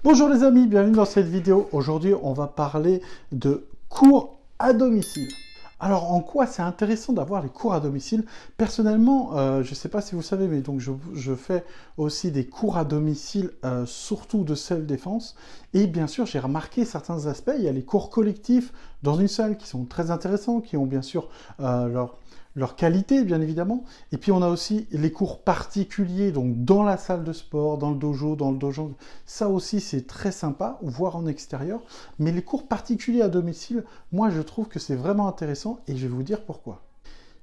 Bonjour les amis, bienvenue dans cette vidéo. Aujourd'hui, on va parler de cours à domicile. Alors, en quoi c'est intéressant d'avoir les cours à domicile? Personnellement, je ne sais pas si vous savez, mais donc je fais aussi des cours à domicile, surtout de self-défense. Et bien sûr, j'ai remarqué certains aspects. Il y a les cours collectifs dans une salle qui sont très intéressants, qui ont bien sûr leur qualité, bien évidemment. Et puis, on a aussi les cours particuliers, donc dans la salle de sport, dans le dojo. Ça aussi, c'est très sympa, voire en extérieur. Mais les cours particuliers à domicile, moi, je trouve que c'est vraiment intéressant et je vais vous dire pourquoi.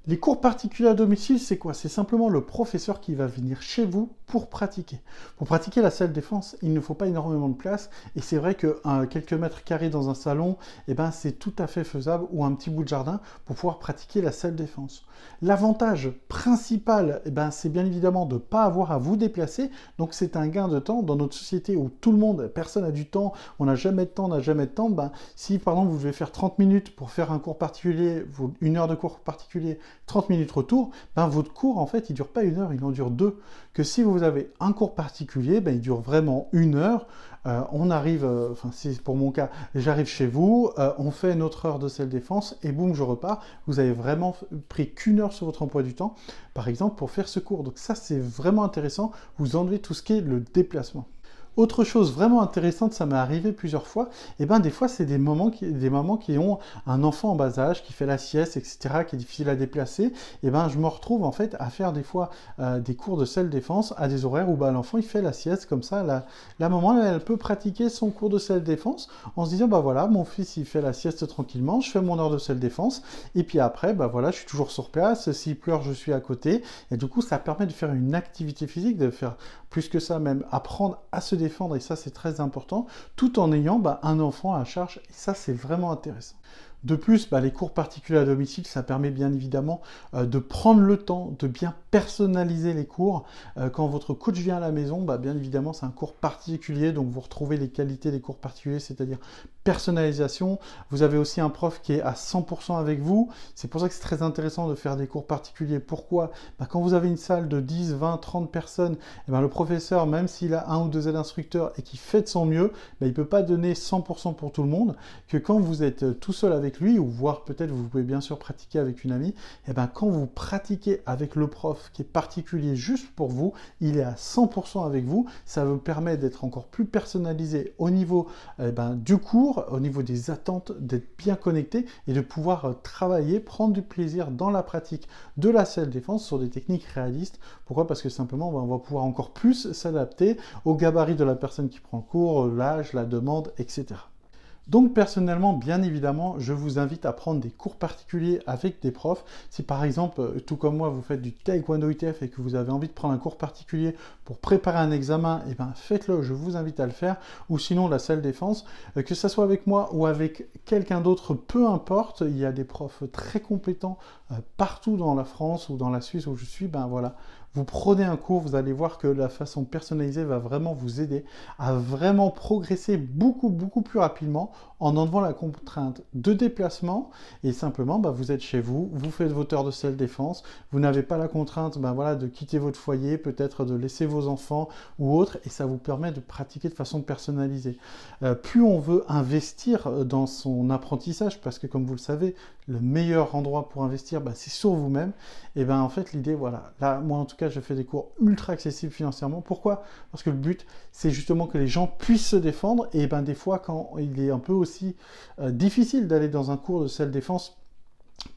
Les cours particuliers à domicile, c'est quoi? C'est simplement le professeur qui va venir chez vous pour pratiquer. Pour pratiquer la self-défense, il ne faut pas énormément de place. Et c'est vrai que quelques mètres carrés dans un salon, eh ben, c'est tout à fait faisable, ou un petit bout de jardin, pour pouvoir pratiquer la self-défense. L'avantage principal, eh ben, c'est bien évidemment de ne pas avoir à vous déplacer. Donc c'est un gain de temps dans notre société où tout le monde, personne n'a du temps, on n'a jamais de temps, Ben, si par exemple vous devez faire 30 minutes pour faire un cours particulier, une heure de cours particulier, 30 minutes retour, ben votre cours, en fait, il ne dure pas une heure, il en dure deux. Que si vous avez un cours particulier, ben, il dure vraiment une heure. On arrive, enfin, c'est pour mon cas, j'arrive chez vous, on fait notre heure de self-défense et boum, je repars. Vous avez vraiment pris qu'une heure sur votre emploi du temps, par exemple, pour faire ce cours. Donc ça, c'est vraiment intéressant. Vous enlevez tout ce qui est le déplacement. Autre chose vraiment intéressante, ça m'est arrivé plusieurs fois, et ben des fois c'est des mamans qui ont un enfant en bas âge, qui fait la sieste, etc., qui est difficile à déplacer, et ben je me retrouve en fait à faire des fois des cours de self-défense à des horaires où ben, l'enfant il fait la sieste, comme ça la maman elle peut pratiquer son cours de self-défense en se disant bah voilà, mon fils il fait la sieste tranquillement, je fais mon heure de self-défense, et puis après bah voilà, je suis toujours sur place, s'il pleure je suis à côté, et du coup ça permet de faire une activité physique, de faire plus que ça même, apprendre à se défendre, et ça c'est très important, tout en ayant un enfant à charge, et ça c'est vraiment intéressant. De plus, les cours particuliers à domicile, ça permet bien évidemment de prendre le temps de bien personnaliser les cours. Quand votre coach vient à la maison, bien évidemment, c'est un cours particulier, donc vous retrouvez les qualités des cours particuliers, c'est-à-dire personnalisation. Vous avez aussi un prof qui est à 100% avec vous. C'est pour ça que c'est très intéressant de faire des cours particuliers. Pourquoi? Quand vous avez une salle de 10, 20, 30 personnes, le professeur, même s'il a un ou deux aides-instructeurs et qui fait de son mieux, il ne peut pas donner 100% pour tout le monde, que quand vous êtes tout seul avec lui, ou voire peut-être vous pouvez bien sûr pratiquer avec une amie, quand vous pratiquez avec le prof qui est particulier juste pour vous, il est à 100% avec vous, ça vous permet d'être encore plus personnalisé au niveau du cours, au niveau des attentes, d'être bien connecté et de pouvoir travailler, prendre du plaisir dans la pratique de la self-défense sur des techniques réalistes. Pourquoi? Parce que simplement on va pouvoir encore plus s'adapter au gabarit de la personne qui prend le cours, l'âge, la demande, etc. Donc personnellement, bien évidemment, je vous invite à prendre des cours particuliers avec des profs. Si par exemple, tout comme moi, vous faites du Taekwondo ITF et que vous avez envie de prendre un cours particulier pour préparer un examen, faites-le, je vous invite à le faire. Ou sinon, la self-défense, que ce soit avec moi ou avec quelqu'un d'autre, peu importe, il y a des profs très compétents partout dans la France ou dans la Suisse où je suis, voilà. Vous prenez un cours, vous allez voir que la façon personnalisée va vraiment vous aider à vraiment progresser beaucoup plus rapidement en enlevant la contrainte de déplacement et simplement vous êtes chez vous, vous faites votre heure de self-défense, vous n'avez pas la contrainte de quitter votre foyer, peut-être de laisser vos enfants ou autre, et ça vous permet de pratiquer de façon personnalisée. Plus on veut investir dans son apprentissage, parce que comme vous le savez, le meilleur endroit pour investir, c'est sur vous-même, et en fait l'idée, voilà, là moi en tout cas je fais des cours ultra accessibles financièrement. Pourquoi? Parce que le but c'est justement que les gens puissent se défendre, et des fois quand il est un peu aussi difficile d'aller dans un cours de self-défense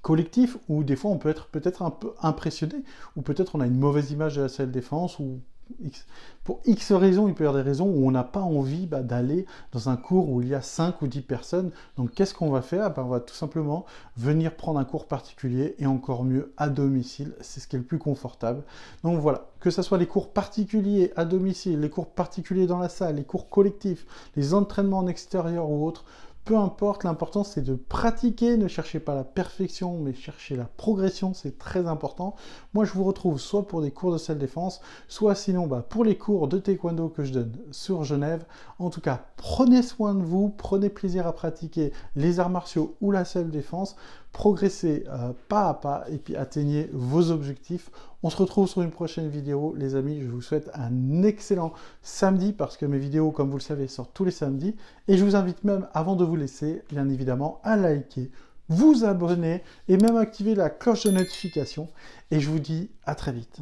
collectif, où des fois on peut être peut-être un peu impressionné, ou peut-être on a une mauvaise image de la self-défense, ou pour X raisons, il peut y avoir des raisons où on n'a pas envie d'aller dans un cours où il y a 5 ou 10 personnes. Donc qu'est-ce qu'on va faire? On va tout simplement venir prendre un cours particulier, et encore mieux à domicile, c'est ce qui est le plus confortable. Donc voilà, que ce soit les cours particuliers à domicile, les cours particuliers dans la salle, les cours collectifs, les entraînements en extérieur ou autres, peu importe, l'important c'est de pratiquer, ne cherchez pas la perfection, mais cherchez la progression, c'est très important. Moi je vous retrouve soit pour des cours de self-défense, soit sinon pour les cours de taekwondo que je donne sur Genève. En tout cas, prenez soin de vous, prenez plaisir à pratiquer les arts martiaux ou la self-défense, progresser pas à pas et puis atteignez vos objectifs. On se retrouve sur une prochaine vidéo, les amis. Je vous souhaite un excellent samedi parce que mes vidéos, comme vous le savez, sortent tous les samedis. Et je vous invite même, avant de vous laisser, bien évidemment, à liker, vous abonner et même activer la cloche de notification. Et je vous dis à très vite.